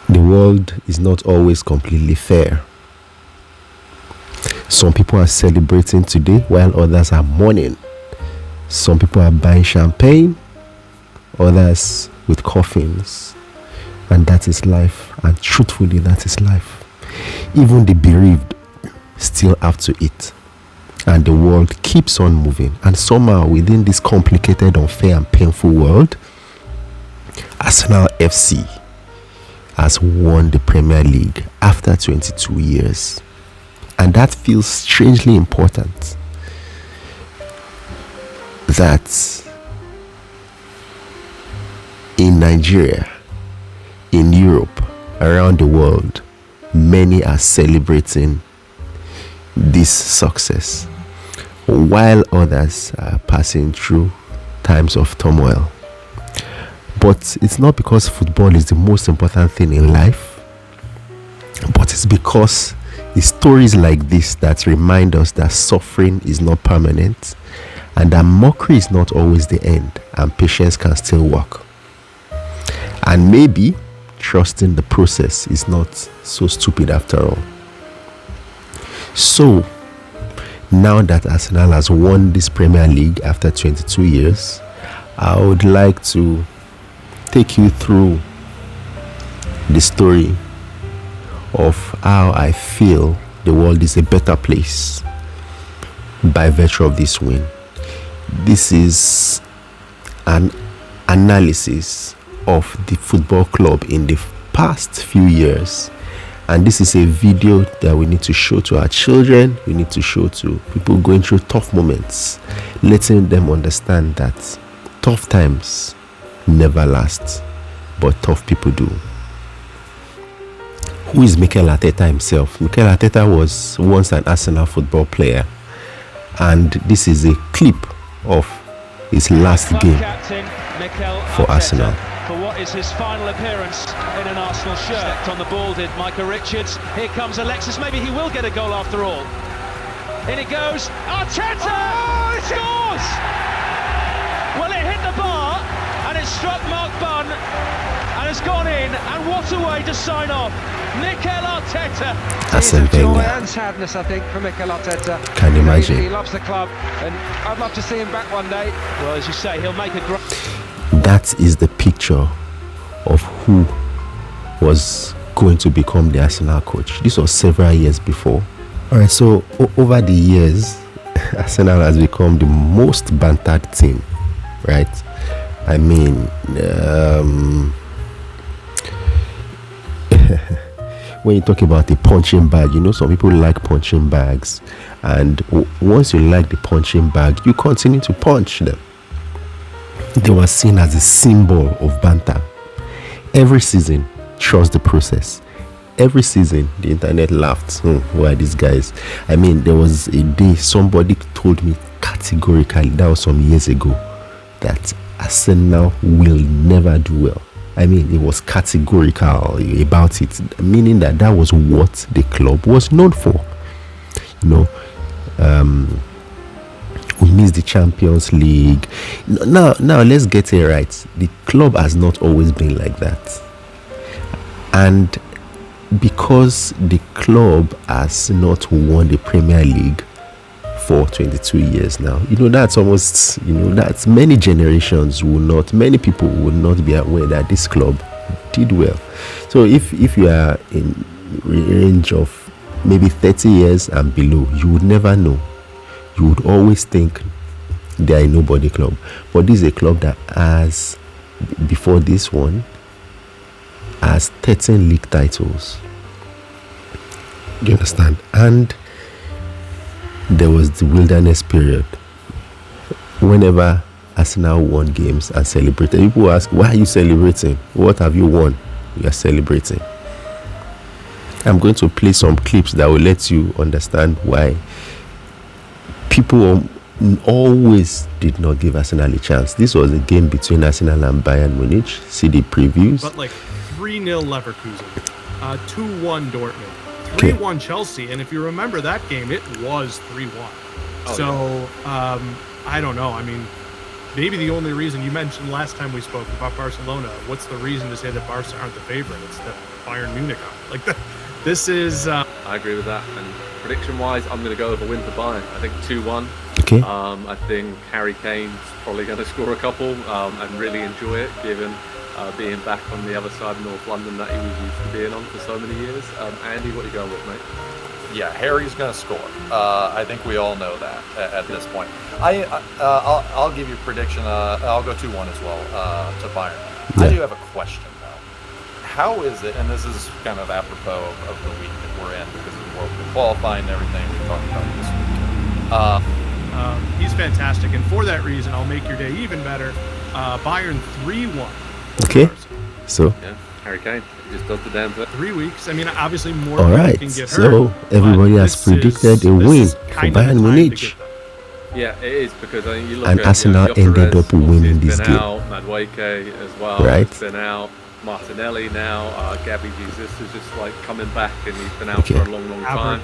The world is not always completely fair. Some people are celebrating today while others are mourning. Some people are buying champagne, others with coffins. And that is life. And truthfully, that is life. Even the bereaved still have to eat. And the world keeps on moving. And somehow within this complicated, unfair and painful world, Arsenal F.C. has won the Premier League after 22 years. And that feels strangely important. That in Nigeria, in Europe, around the world, many are celebrating this success, while others are passing through times of turmoil. But it's not because football is the most important thing in life, but it's because it's stories like this that remind us that suffering is not permanent and that mockery is not always the end and patience can still work. And maybe trusting the process is not so stupid after all. So, now that Arsenal has won this Premier League after 22 years, I would like to take you through the story of how I feel the world is a better place by virtue of this win. This is an analysis of the football club in the past few years, and this is a video that we need to show to our children, we need to show to people going through tough moments, letting them understand that tough times never last, but tough people do. Who is Mikel Arteta himself? Mikel Arteta was once an Arsenal football player, and this is a clip of his last game for Arsenal. For what is his final appearance in an Arsenal shirt. Stepped on the ball, did Micah Richards. Here comes Alexis. Maybe he will get a goal after all. In it goes. Arteta! Oh, it scores! Well, it hit the bar and it struck Mark Bunn and has gone in. And what a way to sign off. Mikel Arteta. Arsene Joy Wenger. and sadness, I think, for Mikel Arteta. Can you imagine? He loves the club, and I'd love to see him back one day. Well, as you say, he'll make a great... That is the picture of who was going to become the Arsenal coach. This was several years before. Alright, so over the years, Arsenal has become the most bantered team, right? I mean, when you talk about the punching bag, you know, some people like punching bags, and once you like the punching bag, you continue to punch them. They were seen as a symbol of banter. Every season, trust the process. Every season, the internet laughed. Who are these guys? I mean, there was a day somebody told me categorically, that was some years ago, that Arsenal will never do well. I mean, it was categorical about it, meaning that that was what the club was known for. You know, we missed the Champions League. Now, let's get it right. The club has not always been like that. And because the club has not won the Premier League for 22 years now, you know, that's almost, you know, that's many generations will not, many people will not be aware that this club did well. So if you are in range of maybe 30 years and below, you would never know. You would always think they are a nobody club. But this is a club that has, before this one, has 13 league titles. Do you understand? And there was the wilderness period. Whenever Arsenal won games and celebrated, people ask, why are you celebrating? What have you won? You are celebrating. I'm going to play some clips that will let you understand why people always did not give Arsenal a chance. This was a game between Arsenal and Bayern Munich. See the previews. But like 3-0 Leverkusen, 2-1 Dortmund, 3-1 Chelsea, and if you remember that game, it was 3-1. I don't know. I mean, maybe the only reason you mentioned last time we spoke about Barcelona. What's the reason to say that Barca aren't the favorite? It's that Bayern Munich are. Like, this is... I agree with that. And prediction-wise, I'm going to go with a win for Bayern. I think 2-1. Okay. I think Harry Kane's probably going to score a couple and really enjoy it, given being back on the other side of North London that he was used to being on for so many years. Andy, what are you going with, mate? Yeah, Harry's going to score. I think we all know that at this point. I'll give you a prediction. I'll go 2-1 as well to Bayern. Yeah. I do have a question, though. How is it, and this is kind of apropos of the week that we're in because of the World Cup qualifying and everything we talked about this week. He's fantastic. And for that reason, I'll make your day even better. Bayern 3-1. Okay. So... Yeah, Harry Kane. He just does the damn thing. 3 weeks. I mean, obviously more all right. can get So hurt. everybody has predicted a win for Bayern Munich. Yeah, it is because you look And at Arsenal ended up winning this game. Out, Madueke as well. Right. He's been out. Martinelli now. Gabby Jesus is just like coming back, and he's been out for a long, long time.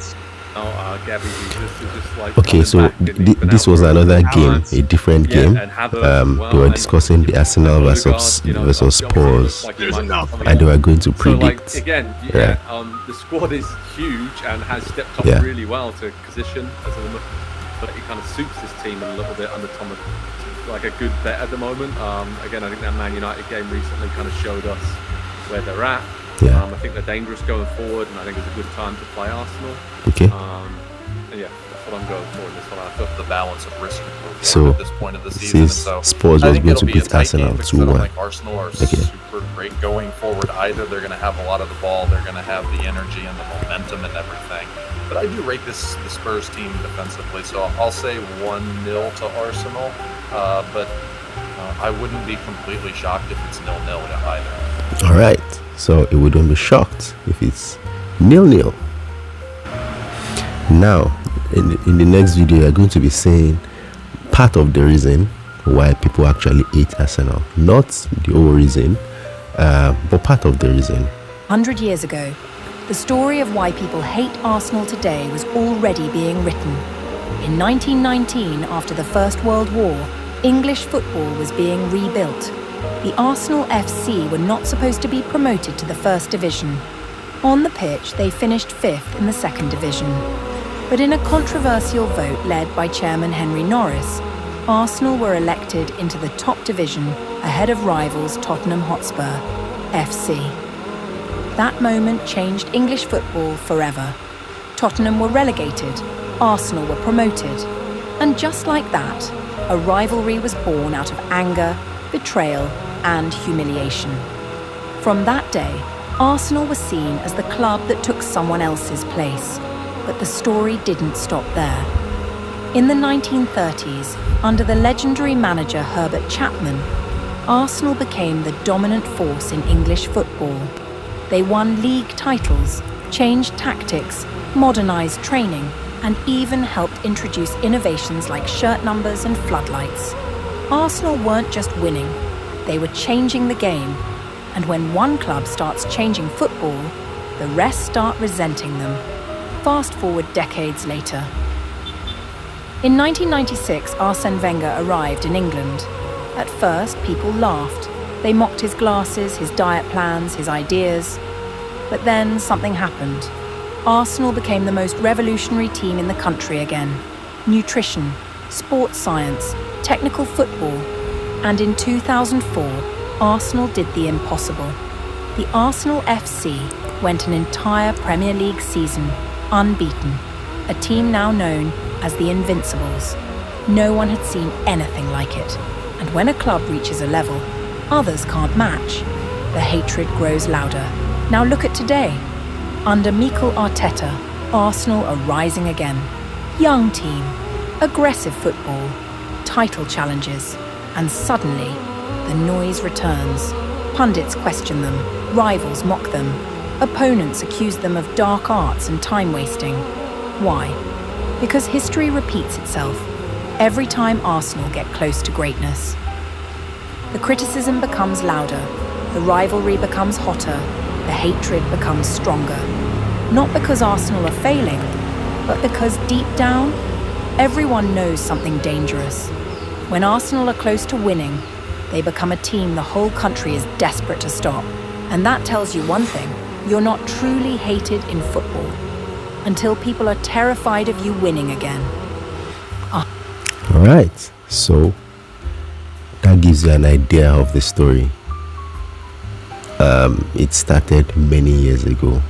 Now Gabby Jesus is just like Okay, so this was another game, a different game. They were discussing the Arsenal versus Spurs, and they were going to predict. So, like, again, the squad is huge and has stepped up really well to position as a but it kind of suits this team a little bit under Thomas. Like a good bet at the moment. Again, I think that Man United game recently kind of showed us where they're at. Yeah. I think they're dangerous going forward, and I think it's a good time to play Arsenal. Okay. And yeah, that's what I'm going for in this one. I feel The balance of risk so, at this point of the season. So Spurs was going to beat Arsenal 2-1. Like Arsenal are super great going forward either. They're going to have a lot of the ball. They're going to have the energy and the momentum and everything. But I do rate the Spurs team defensively, so I'll say 1-0 to Arsenal. But I wouldn't be completely shocked if it's 0-0 either. All right. So it wouldn't be shocked if it's 0-0. Now, in the next video, you're going to be saying part of the reason why people actually hate Arsenal. Not the whole reason, but part of the reason. 100 years ago, the story of why people hate Arsenal today was already being written. In 1919, after the First World War, English football was being rebuilt. The Arsenal F.C. were not supposed to be promoted to the First Division. On the pitch, they finished 5th in the Second Division. But in a controversial vote led by Chairman Henry Norris, Arsenal were elected into the top division ahead of rivals Tottenham Hotspur, FC. That moment changed English football forever. Tottenham were relegated, Arsenal were promoted. And just like that, a rivalry was born out of anger, betrayal, and humiliation. From that day, Arsenal was seen as the club that took someone else's place. But the story didn't stop there. In the 1930s, under the legendary manager Herbert Chapman, Arsenal became the dominant force in English football. They won league titles, changed tactics, modernised training, and even helped introduce innovations like shirt numbers and floodlights. Arsenal weren't just winning, they were changing the game. And when one club starts changing football, the rest start resenting them. Fast forward decades later. In 1996, Arsène Wenger arrived in England. At first, people laughed. They mocked his glasses, his diet plans, his ideas. But then something happened. Arsenal became the most revolutionary team in the country again. Nutrition, sports science, technical football. And in 2004, Arsenal did the impossible. The Arsenal F.C. went an entire Premier League season unbeaten, a team now known as the Invincibles. No one had seen anything like it. And when a club reaches a level others can't match, the hatred grows louder. Now look at today. Under Mikel Arteta, Arsenal are rising again. Young team, aggressive football, title challenges, and suddenly, the noise returns. Pundits question them, rivals mock them, opponents accuse them of dark arts and time wasting. Why? Because history repeats itself every time Arsenal get close to greatness. The criticism becomes louder, the rivalry becomes hotter, the hatred becomes stronger. Not because Arsenal are failing, but because deep down, everyone knows something dangerous. When Arsenal are close to winning, they become a team the whole country is desperate to stop. And that tells you one thing: you're not truly hated in football until people are terrified of you winning again. All right, so that gives you an idea of the story. It started many years ago.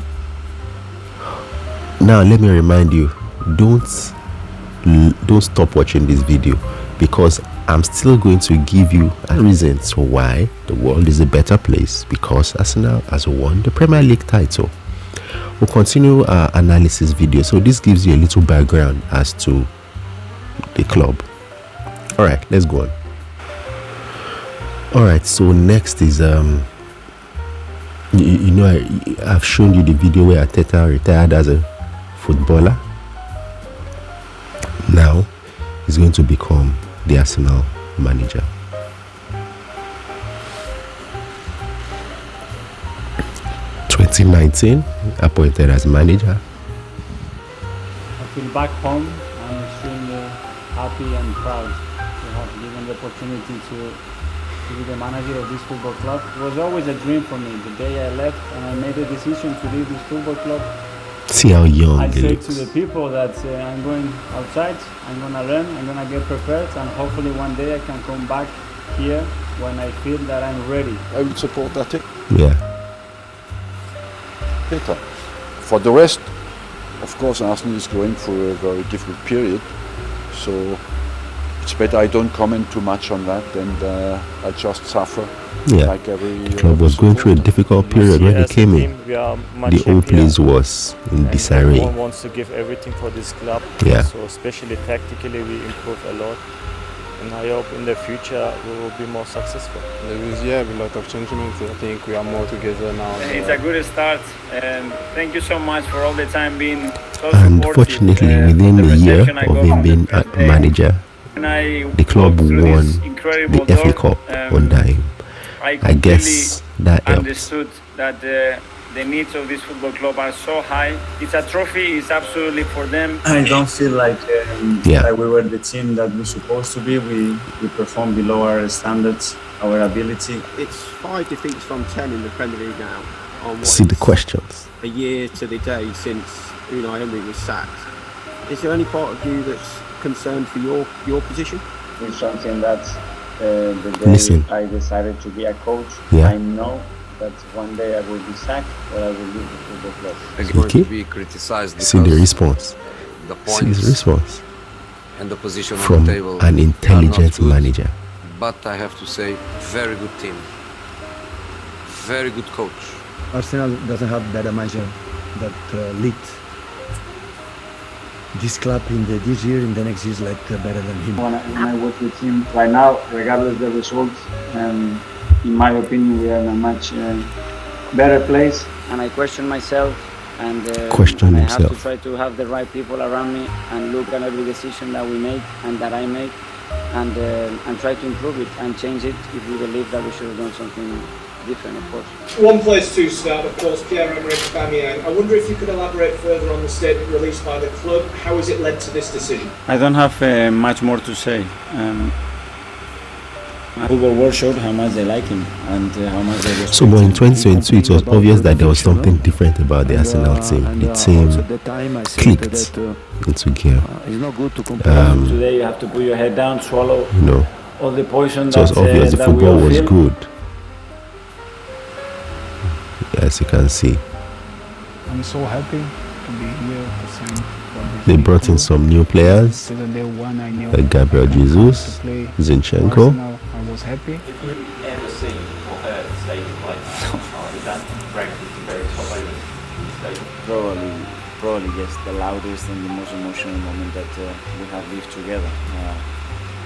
Now let me remind you, don't stop watching this video, because I'm still going to give you a reason to why the world is a better place, because Arsenal has won the Premier League title. We'll continue our analysis video, so this gives you a little background as to the club. All right, let's go on. All right, so next is I've shown you the video where Arteta retired as a footballer. Now he's going to become the Arsenal manager. (2019) appointed as manager. I feel back home. I'm extremely happy and proud to have given the opportunity to be the manager of this football club. It was always a dream for me. The day I left and I made the decision to leave this football club, See how young I he said looks. to the people that I'm going outside, I'm going to learn, I'm going to get prepared, and hopefully one day I can come back here when I feel that I'm ready. I would support that. Yeah. Better. For the rest, of course, Arsenal is going through a very difficult period, so it's better I don't comment too much on that, and I just suffer. Yeah, like every the club was going through a difficult period when he came in. The whole place was in disarray. Everyone wants to give everything for this club. Yeah. So especially tactically, we improve a lot, and I hope in the future we will be more successful. There is a lot of changements. I think we are more together now. It's a good start, and thank you so much for all the time being so supportive. Unfortunately, within a year of him being a manager, the club won the FA Cup under him. I guess that helped. Understood that the needs of this football club are so high. It's a trophy. It's absolutely for them. I don't feel like Yeah. that we were the team that we're supposed to be. We performed below our standards, our ability. It's 5 defeats from 10 in the Premier League now. On what See the is questions. a year to the day since Unai Emery was sacked. Is there any part of you that's concerned for your position? It's something that the day Listen. I decided to be a coach, Yeah. I know that one day I will be sacked or I will leave the football club. It's going to be criticized See the response. the See his response and the position from an intelligent manager. But I have to say, very good team, very good coach. Arsenal doesn't have better manager that lead this club in this year, in the next years, better than him. When I watch the team right now, regardless of the results, in my opinion, we are in a much better place. And I question myself, and Question I have himself. to try to have the right people around me and look at every decision that we make and that I make, and try to improve it and change it if we believe that we should have done something different, of course. One place to start, of course, Pierre-Emerick Aubameyang. I wonder if you could elaborate further on the statement released by the club. How has it led to this decision? I don't have much more to say. Football world showed how much they like him and how much they respect So, but in him. 2022, it was obvious that there was something different about the Arsenal team. The team clicked into gear. It's not good to compare. Today you have to put your head down, swallow all the poison. It was obvious the football was good. As you can see, I'm so happy to be here to sign for this. they brought in some new players Since day one I knew like Gabriel I had Jesus, to play Zinchenko. Arsenal. I was happy. Have you ever seen or heard a stadium like that? Is that ranked as the very top over stadium? Probably yes, the loudest and the most emotional moment that we have lived together.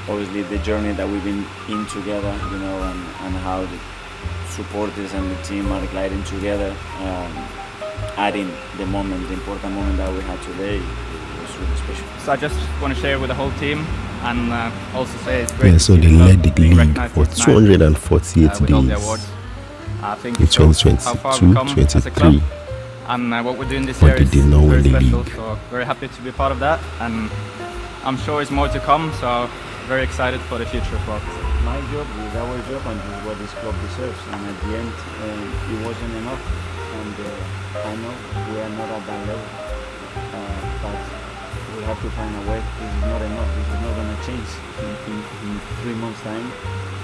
Obviously the journey that we've been in together, and how the supporters and the team are gliding together, adding the important moment that we had today was really special. So I just want to share with the whole team and also say it's great. Yeah, so they led the league for 248 with all the days awards. I think in it shows how far we've come as a club. 2022-23. And what we're doing this But year they is did not win very the special, league. so very happy to be part of that, and I'm sure it's more to come, so very excited for the future of Arsenal. My job is our job, and this is what this club deserves. And at the end, it wasn't enough. And I know we are not at that level, but we have to find a way. This is not enough. This is not going to change in 3 months' time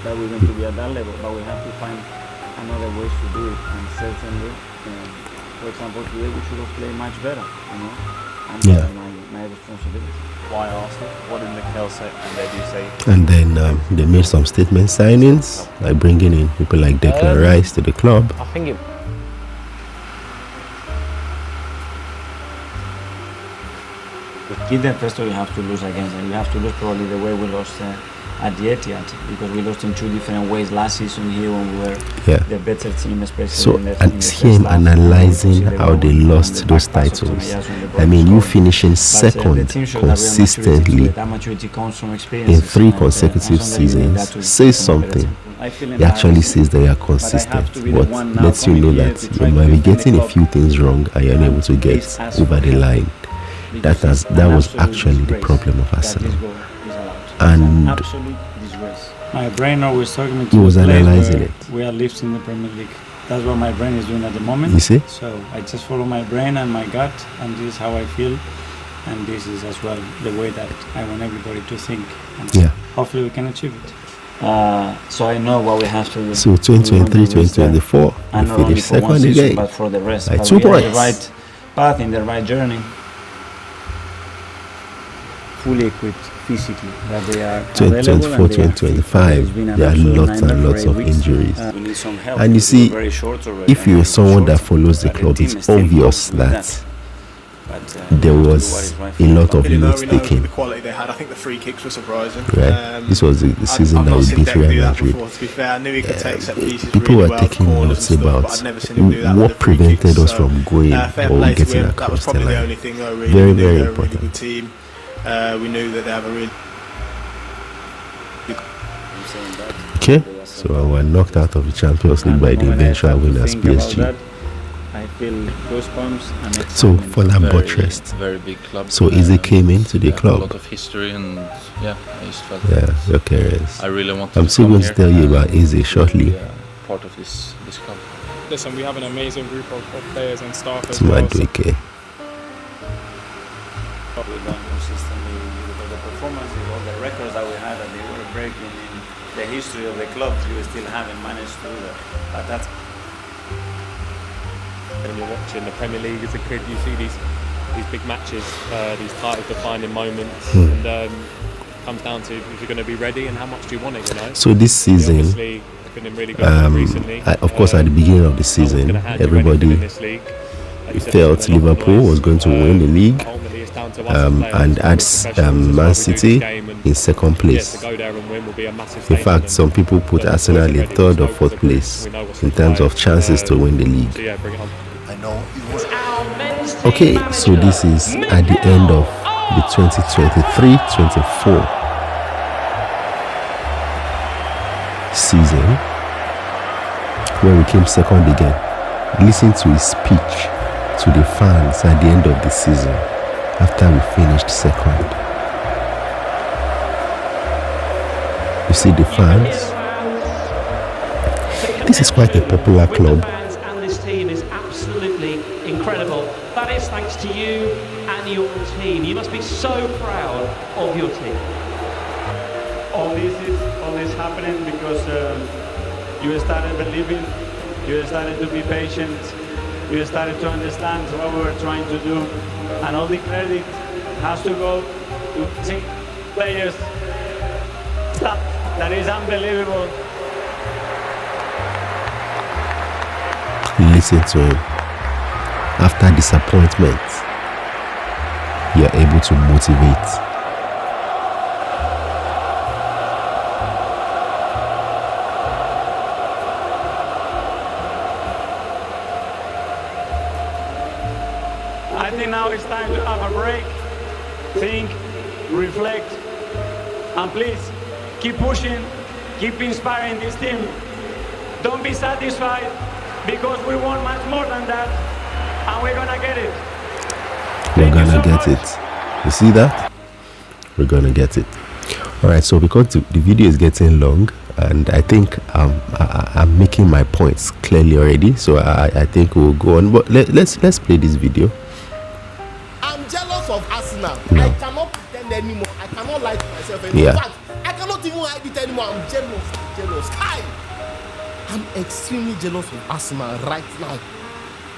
that we're going to be at that level. But we have to find another ways to do it. And certainly, for example, today we should have played much better. And that's my responsibility. Why Arsenal? What did Mikel say? And they do say. And then they made some statement signings, like bringing in people like Declan Rice to the club. I think it. Give them first, you have to lose against them. You have to lose probably the way we lost at the Etihad, because we lost in 2 different ways last season here when we were the better team, especially so in the him analyzing how they lost those titles. I mean, you finishing second consistently in 3 consecutive seasons says something. It actually says that you are consistent, but lets you know that you might be getting a few things wrong and you're unable to get over the line. That was actually the problem of Arsenal. And my brain always talking me he was analyzing it. We are lifting the Premier League. That's what my brain is doing at the moment. You see? So I just follow my brain and my gut, and this is how I feel. And this is as well the way that I want everybody to think. And hopefully we can achieve it. So I know what we have to do. So 2023, 2024, and we finished second again. But for the rest, by 2 points. The right path, in the right journey. Fully equipped physically, that they are 2024, 2025, there are lots and lots of injuries. We need some help. And you see, if you're someone that follows the club, it's obvious that there was a lot of notes taken. The quality they had, I think the free kicks were surprising. Right, this was the season that we beat Real Madrid. To be fair, I knew he could take set pieces people really were well, taking notes about what prevented us from going or getting across the line. Very, very important. We knew that they have a really. Okay, so we're knocked out of the Champions League by the eventual winners, PSG. I feel goosebumps and so for that buttressed, very big club. So Izzy came into the club. A lot of history, and I just felt okay. I really want. I'm still going to tell you about Izzy shortly. Part of this club. Listen, we have an amazing group of players and staff as well. We've done consistently with the performances, all the records that we had that they were breaking in the history of the club. We still haven't managed to do that. But that's. When you're watching the Premier League as a kid, you see these big matches, these title-defining moments, and it comes down to if you're going to be ready and how much do you want it. So this season, obviously, been in really good recently. Of course, at the beginning of the season, everybody felt Liverpool was going to win the league, and adds Man City in second place. In fact, some people put Arsenal in 3rd or 4th place in terms of chances to win the league. Okay, so this is at the end of the 2023-24 season, where we came second again. Listen to his speech to the fans at the end of the season after we finished second. You see the fans? This is quite a popular club. And this team is absolutely incredible. That is thanks to you and your team. You must be so proud of your team. All this happening because you started believing, you started to be patient, you started to understand what we were trying to do, and all the credit has to go to players. Stuff that is unbelievable. Listen to him. After disappointment, you are able to motivate. I think now it's time to have a break, think, reflect, and please keep pushing, keep inspiring this team. Don't be satisfied, because we want much more than that, and we're gonna get it. We're gonna get it. You see that? We're gonna get it. All right, so because the video is getting long, and I think I'm making my points clearly already, so I think we'll go on. But let's play this video. I'm jealous of Arsenal. No. I cannot pretend anymore. I cannot lie to myself anymore. Yeah. In fact, I cannot even hide it anymore. I'm jealous. Hi! I'm extremely jealous of Arsenal right now.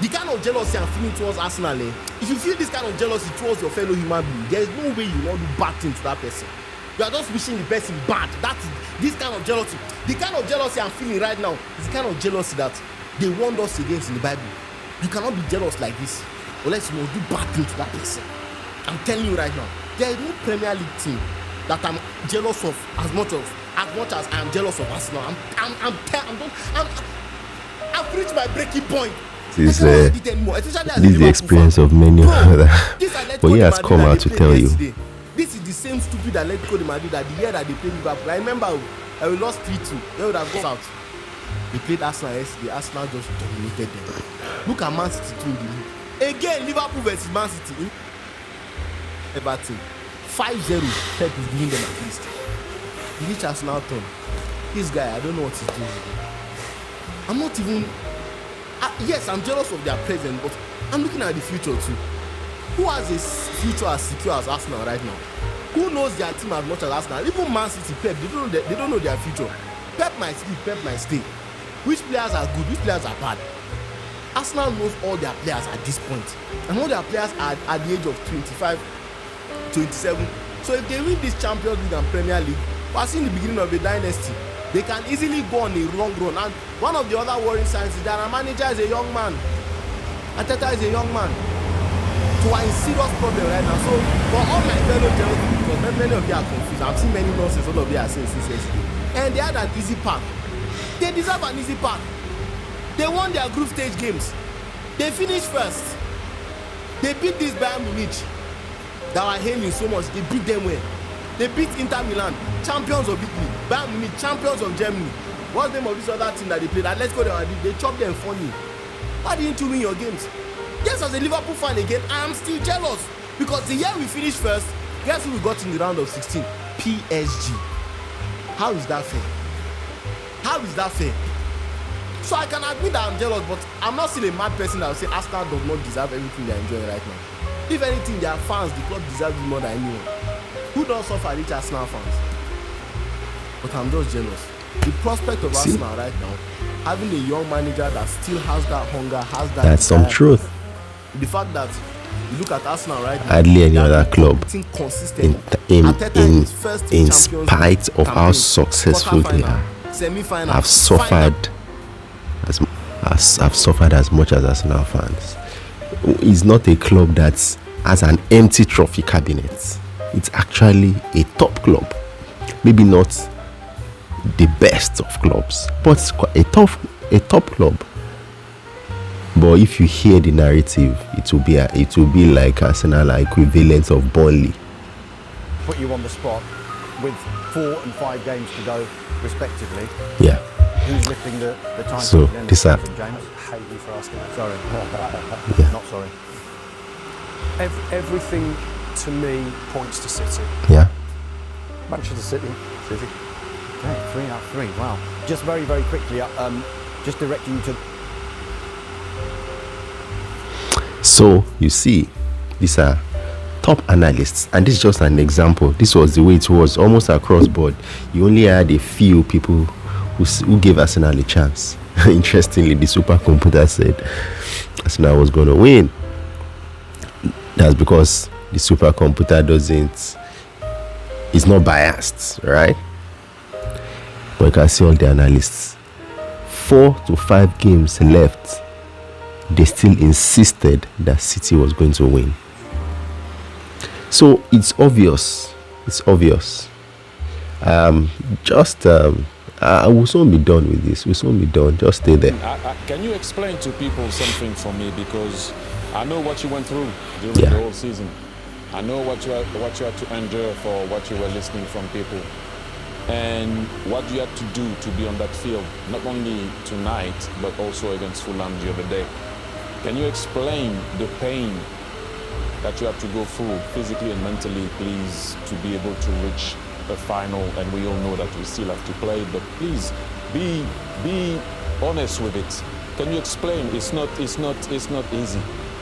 The kind of jealousy I'm feeling towards Arsenal, if you feel this kind of jealousy towards your fellow human being, there is no way you want to do bad things to that person. You are just wishing the person bad. That is this kind of jealousy. The kind of jealousy I'm feeling right now is the kind of jealousy that they warned us against in the Bible. You cannot be jealous like this unless you want to do bad things to that person. I'm telling you right now, there is no Premier League team that I'm jealous of as much as I am jealous of Arsenal. I've reached my breaking point. This is the experience of many other. But he has come out to tell you. This is the same stupid Atletico de Madrid that the year that they played Liverpool. I remember we lost 3-2. They would have gone out. They played Arsenal yesterday. Arsenal just dominated them. Look at Man City too in the league. Again, Liverpool versus Man City. Everton 5-0. Pep is giving them at least. He reached Arsenal turn. This guy, I don't know what he's doing. I'm not even. Yes, I'm jealous of their present, but I'm looking at the future too. Who has a future as secure as Arsenal right now? Who knows their team as much as Arsenal? Even Man City, Pep, they don't know their future. Pep might sleep, Pep might stay. Which players are good, which players are bad? Arsenal knows all their players at this point. And all their players are at the age of 25, 27. So if they win this Champions League and Premier League, we're seeing the beginning of a dynasty. They can easily go on a long run. And one of the other worrying signs is that our manager is a young man. Arteta is a young man. So we're in serious problem right now. So for all my fellow Chelsea, because many of you are confused, I've seen many nonsense all of you are saying since yesterday. And they had an easy path. They deserve an easy path. They won their group stage games. They finished first. They beat this Bayern Munich that were hailing so much. They beat them well. They beat Inter Milan, champions of Italy. Bayern Munich, champions of Germany. What's the name of this other team that they played? Atletico de Madrid. They chopped them funny. Why didn't you win your games? Yes, as a Liverpool fan again, I am still jealous. Because the year we finished first, guess who we got in the round of 16? PSG. How is that fair? How is that fair? So I can admit that I'm jealous, but I'm not still a mad person that will say Arsenal does not deserve everything they're enjoying right now. If anything, their fans, the club deserves it more than anyone. Who don't suffer rich Arsenal fans? But I'm just jealous. The prospect of Arsenal right now, having a young manager that still has that hunger, has that That's desire, some truth. the fact that you look at Arsenal right now, Hardly any other club in spite of how successful they are have suffered as much as Arsenal fans. It's not a club that has an empty trophy cabinet. It's actually a top club. Maybe not the best of clubs, but a top club. But if you hear the narrative, it will be like Arsenal equivalent of Burnley. Put you on the spot with 4 and 5 games to go, respectively. Yeah. Who's lifting the time? So this James, hate you for asking that. Sorry. Yeah. Not sorry. Everything to me points to City. Yeah. Manchester City. Okay, 3 out of 3. Wow. Just very, very quickly, just directing you to. So you see, these are top analysts, and this is just an example. This was the way it was almost across board. You only had a few people who gave Arsenal a chance. Interestingly, the supercomputer said Arsenal was going to win. That's because the supercomputer is not biased, right? But you can see all the analysts. 4 to 5 games left. They still insisted that City was going to win. So it's obvious. It's obvious. We'll soon be done with this. We'll soon be done. Just stay there. Can you explain to people something for me? Because I know what you went through during the whole season. I know what you had to endure for what you were listening from people. And what you had to do to be on that field, not only tonight, but also against Fulham the other day. Can you explain the pain that you have to go through physically and mentally, please, to be able to reach a final, and we all know that we still have to play. But please, be honest with it. Can you explain? It's not easy.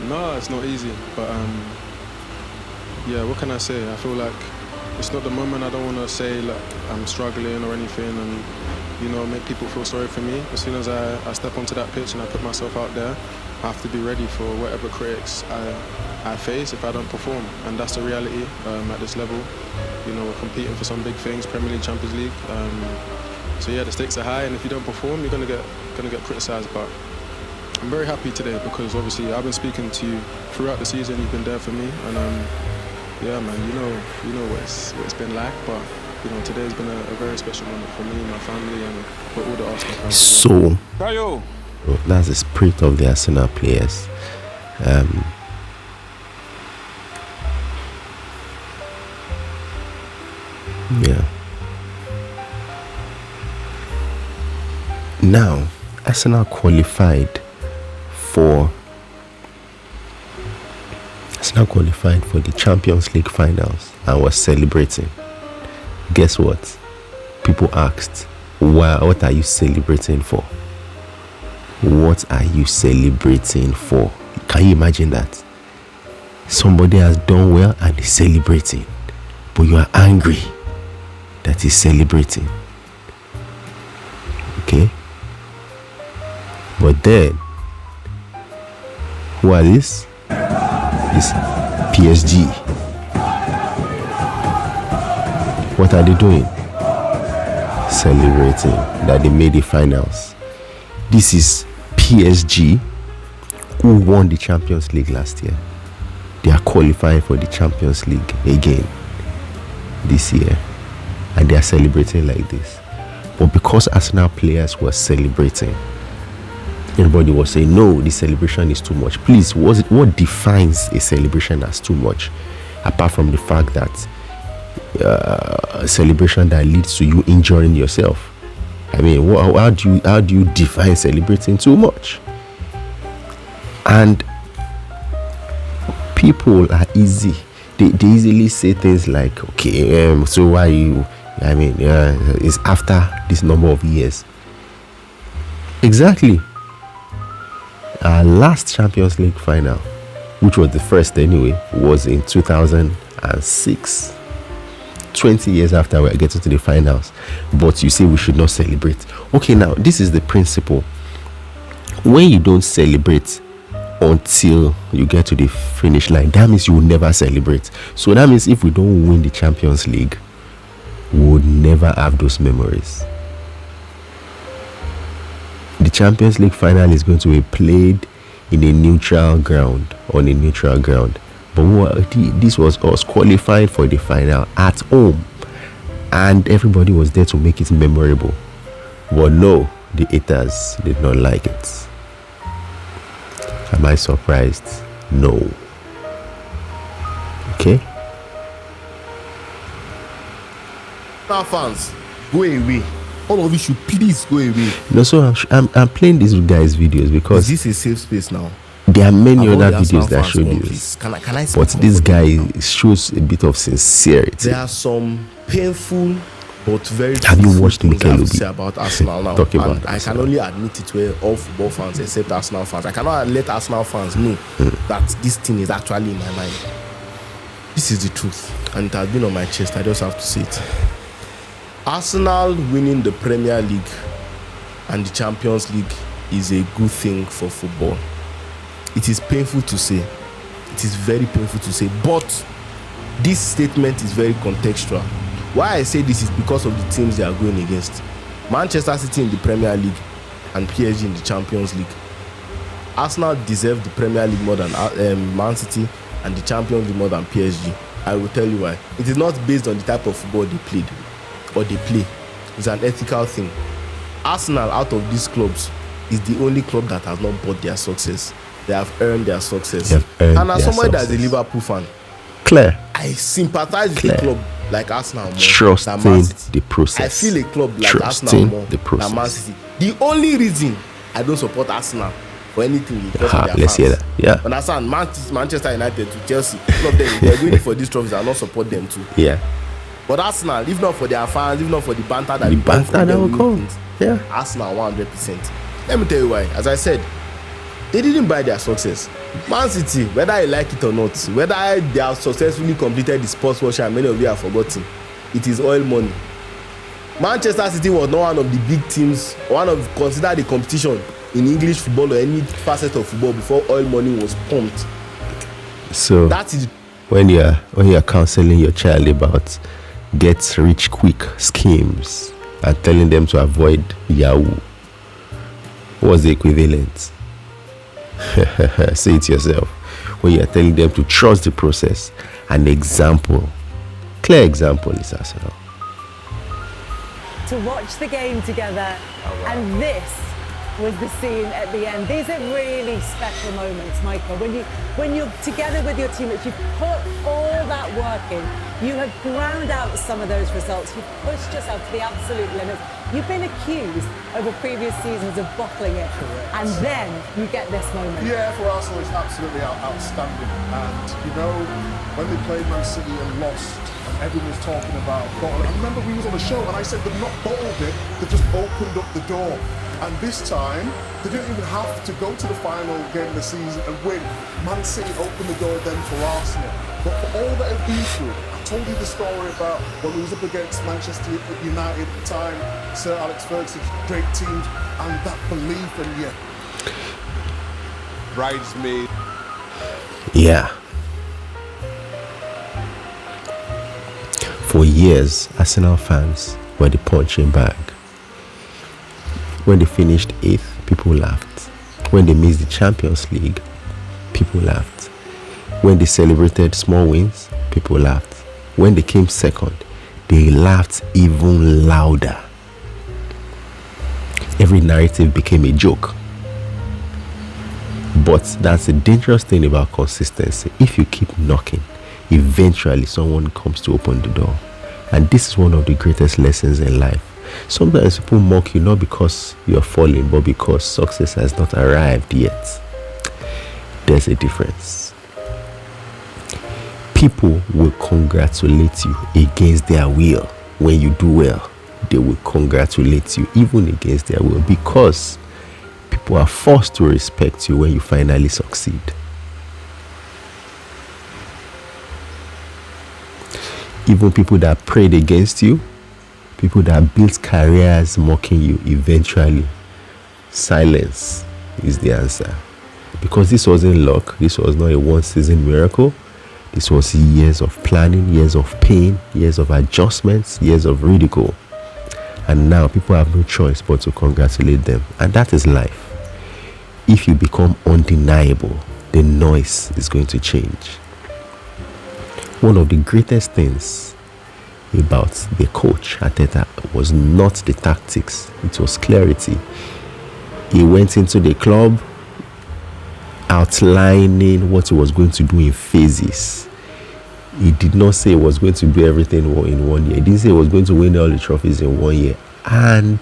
No, it's not easy. But yeah, what can I say? I feel like it's not the moment. I don't want to say like I'm struggling or anything, and make people feel sorry for me. As soon as I step onto that pitch and I put myself out there, I have to be ready for whatever critics I face if I don't perform, and that's the reality at this level. We're competing for some big things, Premier League, Champions League. So yeah, the stakes are high, and if you don't perform, you're gonna get criticised. But I'm very happy today because obviously I've been speaking to you throughout the season. You've been there for me, and yeah, man, you know what it's been like. But today's been a very special moment for me, my family, and for all the Arsenal fans. So Bukayo. That's the spirit of the Arsenal players. Yeah. Now, Arsenal qualified for the Champions League finals and was celebrating. Guess what? People asked, what are you celebrating for? What are you celebrating for? Can you imagine that? Somebody has done well and is celebrating, but you are angry that he's celebrating. Okay? But then, who are these? It's PSG. What are they doing? Celebrating that they made the finals. This is PSG, who won the Champions League last year. They are qualifying for the Champions League again this year, and they are celebrating like this. But because Arsenal players were celebrating, everybody was saying, no, this celebration is too much. Please, what defines a celebration as too much? Apart from the fact that a celebration that leads to you injuring yourself. I mean, how do you define celebrating too much? And people are easy. They easily say things like, okay, so why you? I mean, it's after this number of years. Exactly. Our last Champions League final, which was the first anyway, was in 2006. 20 years after we're getting to the finals. But you say we should not celebrate. Okay, now, this is the principle. When you don't celebrate until you get to the finish line, that means you will never celebrate. So that means if we don't win the Champions League, we would never have those memories. The Champions League final is going to be played in a neutral ground, on a neutral ground. But this was us qualifying for the final at home, and everybody was there to make it memorable. But no, the haters did not like it. Am I surprised? No. Okay. Now, fans, go away. All of you should please go away. No, so I'm playing these guys' videos because this is a safe space now. There are many other videos that show this. Can I but this guy shows a bit of sincerity. There are some painful but very Have you watched Mikel say about Arsenal now? Talking about I can only admit it to all football fans except Arsenal fans. I cannot let Arsenal fans know that this thing is actually in my mind. This is the truth, and it has been on my chest. I just have to say it. Arsenal winning the Premier League and the Champions League is a good thing for football. It is painful to say. It is very painful to say. But this statement is very contextual. Why I say this is because of the teams they are going against. Manchester City in the Premier League and PSG in the Champions League. Arsenal deserve the Premier League more than Man City and the Champions League more than PSG. I will tell you why. It is not based on the type of football they played or they play. It's an ethical thing. Arsenal, out of these clubs, is the only club that has not bought their success. They have earned their success. And as somebody that's a Liverpool fan, Claire, I sympathize with a club like Arsenal more trusting than Man City. The process. I feel a club like trusting Arsenal more the process. than Man City. The only reason I don't support Arsenal for anything is because of their let's fans. hear that. Yeah. Understand? Manchester United to Chelsea, all of them, they're waiting for these trophies. I will not support them too. Yeah. But Arsenal, if not for their fans, if not for the banter that The banter that will come. Yeah. Arsenal 100%. Let me tell you why. As I said, they didn't buy their success. Man City, whether you like it or not, whether they have successfully completed the sports watch and many of you have forgotten, it is oil money. Manchester City was not one of the big teams, considered the competition in English football or any facet of football before oil money was pumped. So that is when you're counseling your child about get rich quick schemes and telling them to avoid Yahoo, what's the equivalent? Say it yourself. When you're telling them to trust the process, an example, clear example is Arsenal. To watch the game together, and this was the scene at the end. These are really special moments, Michael. When you're together with your teammates, you've put all that work in. You have ground out some of those results. You've pushed yourself to the absolute limits. You've been accused over previous seasons of bottling it. Correct. And then you get this moment. Yeah, for Arsenal, it's absolutely outstanding. And, you know, when they played Man City and lost, and everyone was talking about bottling. I remember we was on the show and I said they've not bottled it, they've just opened up the door. And this time, they didn't even have to go to the final game of the season and win. Man City opened the door then for Arsenal. But for all that I've been through, I told you the story about when we was up against Manchester United at the time, Sir Alex Ferguson's great teams, and that belief in you. Bridesmaid. Yeah. For years, Arsenal fans were the punching bag. When they finished 8th, people laughed. When they missed the Champions League, people laughed. When they celebrated small wins, people laughed. When they came second, they laughed even louder. Every narrative became a joke. But that's the dangerous thing about consistency. If you keep knocking, eventually someone comes to open the door. And this is one of the greatest lessons in life. Sometimes people mock you not because you're falling, but because success has not arrived yet. There's a difference. People will congratulate you against their will. When you do well, they will congratulate you even against their will, because people are forced to respect you when you finally succeed. Even people that prayed against you, people that built careers mocking you, eventually silence is the answer. Because this wasn't luck, this was not a one-season miracle. This was years of planning, years of pain, years of adjustments, years of ridicule. And now people have no choice but to congratulate them. And that is life. If you become undeniable, the noise is going to change. One of the greatest things about the coach, Arteta, was not the tactics, it was clarity. He went into the club outlining what he was going to do in phases. He did not say he was going to do everything in 1 year. He didn't say he was going to win all the trophies in 1 year. And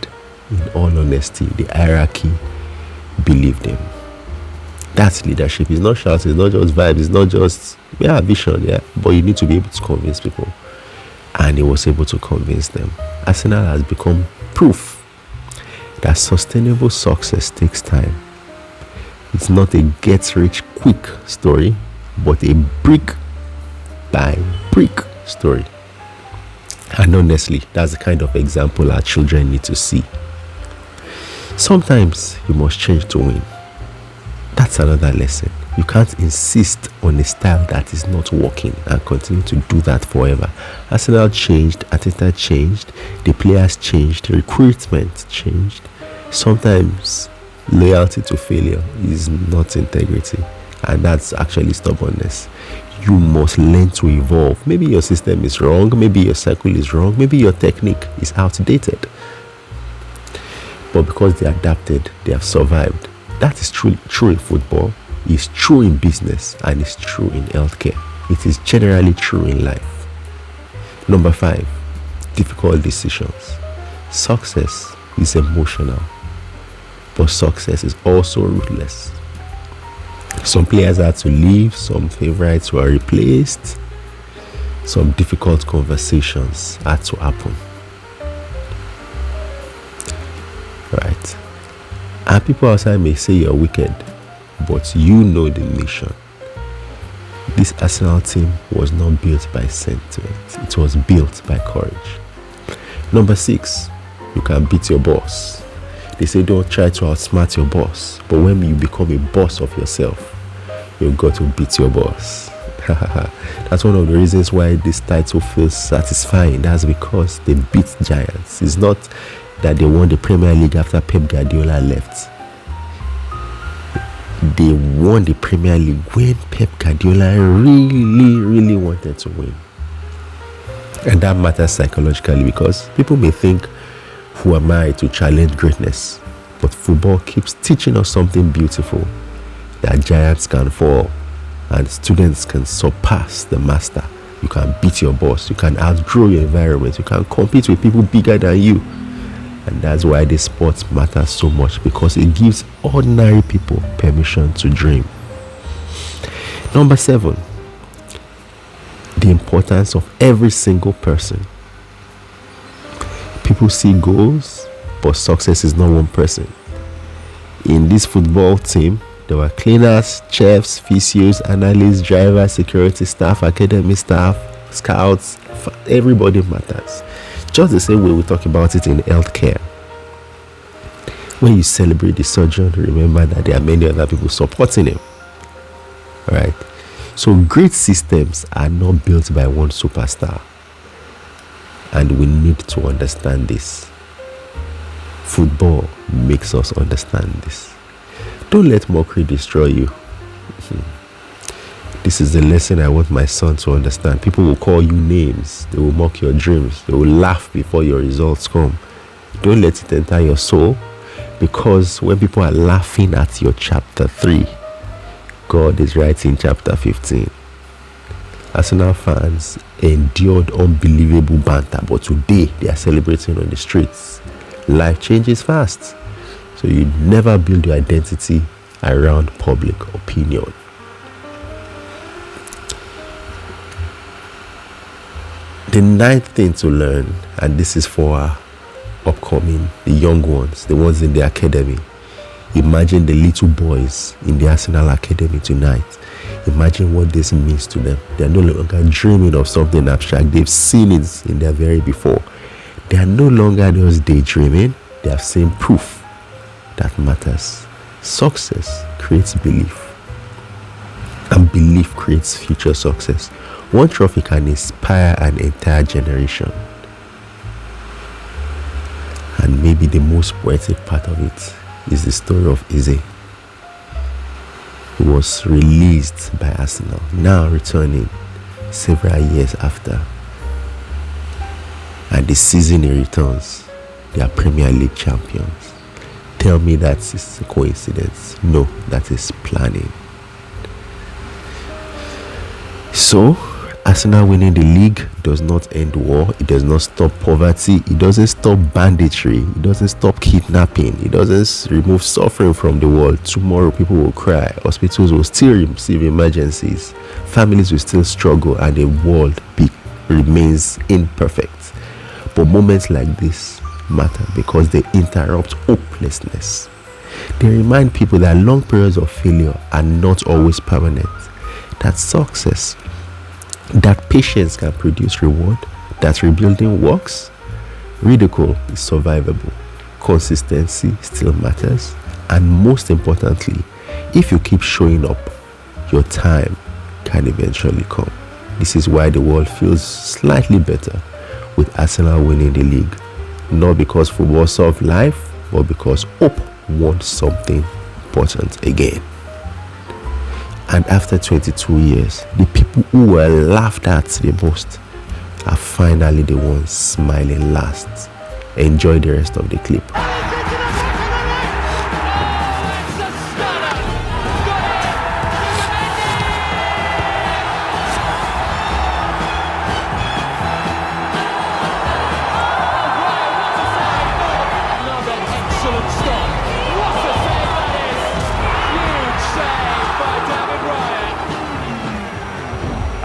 in all honesty, the hierarchy believed him. That's leadership. It's not shouting, it's not just vibes, it's not just vision, but you need to be able to convince people. And he was able to convince them. Arsenal has become proof that sustainable success takes time. It's not a get-rich-quick story, but a brick-by-brick story. And honestly, that's the kind of example our children need to see. Sometimes you must change to win. That's another lesson. You can't insist on a style that is not working and continue to do that forever. Arsenal changed, Arteta changed, the players changed, the recruitment changed. Sometimes loyalty to failure is not integrity, and that's actually stubbornness. You must learn to evolve. Maybe your system is wrong, maybe your cycle is wrong, maybe your technique is outdated. But because they adapted, they have survived. That is true in football, it's true in business, and it's true in healthcare. It is generally true in life. Number 5, difficult decisions. Success is emotional, but success is also ruthless. Some players had to leave, some favorites were replaced. some difficult conversations had to happen. Right? And people outside may say you're wicked, but you know the mission. This Arsenal team was not built by sentiment. It was built by courage. Number 6, you can beat your boss. They say don't try to outsmart your boss, but when you become a boss of yourself, you've got to beat your boss. That's one of the reasons why this title feels satisfying. That's because they beat giants. It's not that they won the Premier League after Pep Guardiola left. They won the Premier League when Pep Guardiola really wanted to win. And that matters psychologically because people may think, who am I to challenge greatness? But football keeps teaching us something beautiful, that giants can fall and students can surpass the master. You can beat your boss, you can outgrow your environment, you can compete with people bigger than you. And that's why this sport matters so much, because it gives ordinary people permission to dream. Number 7, the importance of every single person. People see goals, but success is not one person. In this football team, there were cleaners, chefs, physios, analysts, drivers, security staff, academy staff, scouts. Everybody matters. Just the same way we talk about it in healthcare. When you celebrate the surgeon, remember that there are many other people supporting him. Alright? So great systems are not built by one superstar. And we need to understand this. Football makes us understand this. Don't let mockery destroy you. This is the lesson I want my son to understand. People will call you names. They will mock your dreams. They will laugh before your results come. Don't let it enter your soul, because when people are laughing at your chapter 3, God is writing chapter 15. Arsenal fans endured unbelievable banter, but today they are celebrating on the streets. Life changes fast, so you never build your identity around public opinion. The 9th thing to learn, and this is for our upcoming, the young ones, the ones in the academy. Imagine the little boys in the Arsenal academy tonight. Imagine what this means to them. They are no longer dreaming of something abstract. They've seen it in their very before. They are no longer just daydreaming. They have seen proof that matters. Success creates belief, and belief creates future success. One trophy can inspire an entire generation. And maybe the most poetic part of it is the story of Eze. He was released by Arsenal, now returning several years after. And the season he returns, they are Premier League champions. Tell me that is a coincidence. No, that is planning. So, Arsenal winning the league does not end war. It does not stop poverty. It doesn't stop banditry. It doesn't stop kidnapping. It doesn't remove suffering from the world. Tomorrow people will cry. Hospitals will still receive emergencies. Families will still struggle, and the world remains imperfect. But moments like this matter because they interrupt hopelessness. They remind people that long periods of failure are not always permanent. That success, that patience can produce reward, that rebuilding works. Ridicule is survivable. Consistency still matters. And most importantly, if you keep showing up, your time can eventually come. This is why the world feels slightly better with Arsenal winning the league. Not because football solved life, but because hope wants something important again. And after 22 years, the people who were laughed at the most are finally the ones smiling last. Enjoy the rest of the clip.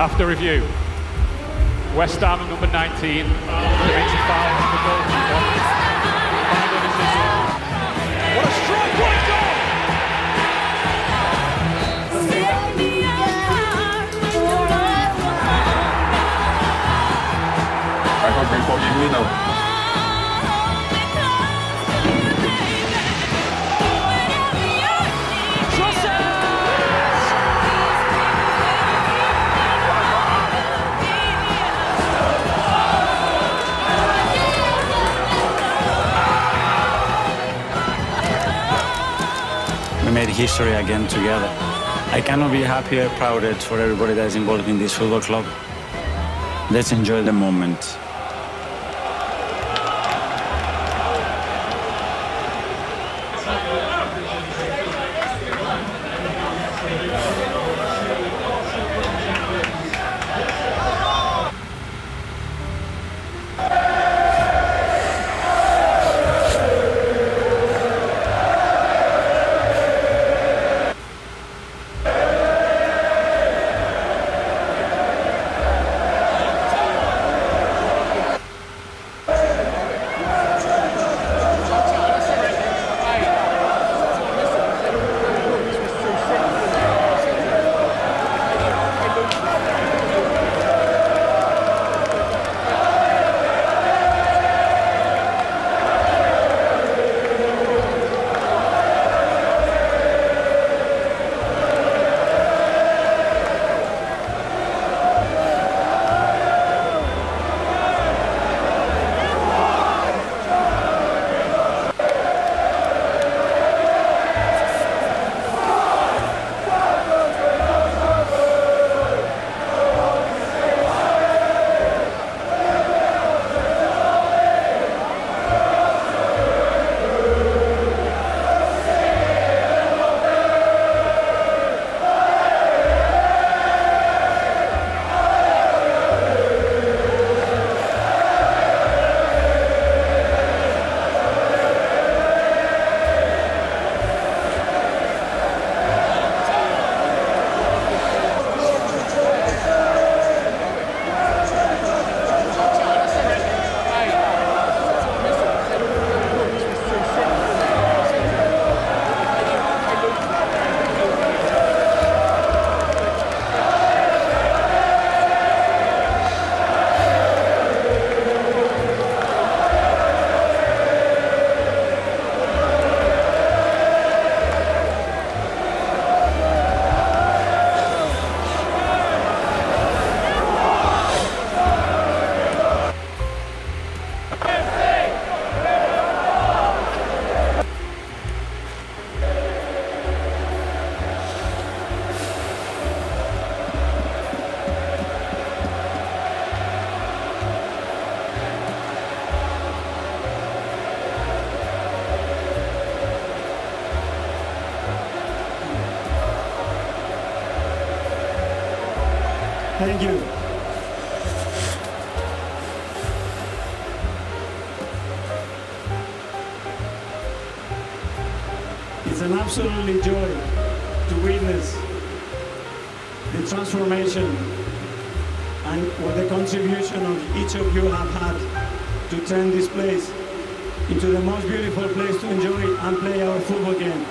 After review, West Ham number 19, 75 of the goalkeeper. Final decision. What a strike, what a goal! I got before you know. We made history again together. I cannot be happier, prouder for everybody that is involved in this football club. Let's enjoy the moment. Thank you. It's an absolutely joy to witness the transformation and what the contribution of each of you have had to turn this place into the most beautiful place to enjoy and play our football game.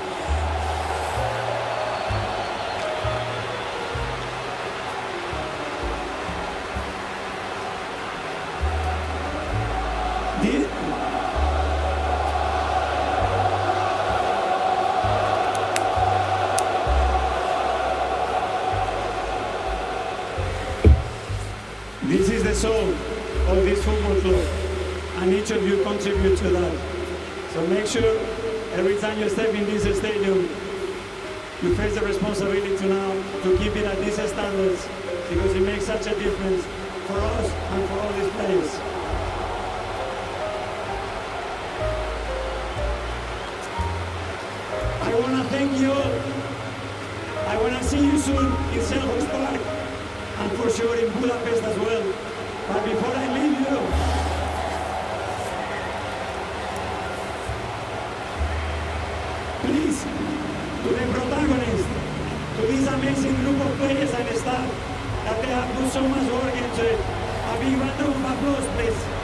This is the soul of this football club, and each of you contribute to that. So make sure every time you step in this stadium, you face the responsibility to now to keep it at these standards, because it makes such a difference for us and for all these players. I want to thank you all. I want to see you soon in Selhurst Park, and for sure in Budapest as well. But before I leave you, please, to the protagonists, to this amazing group of players and staff that they have put so much work into it, A big round of applause, please.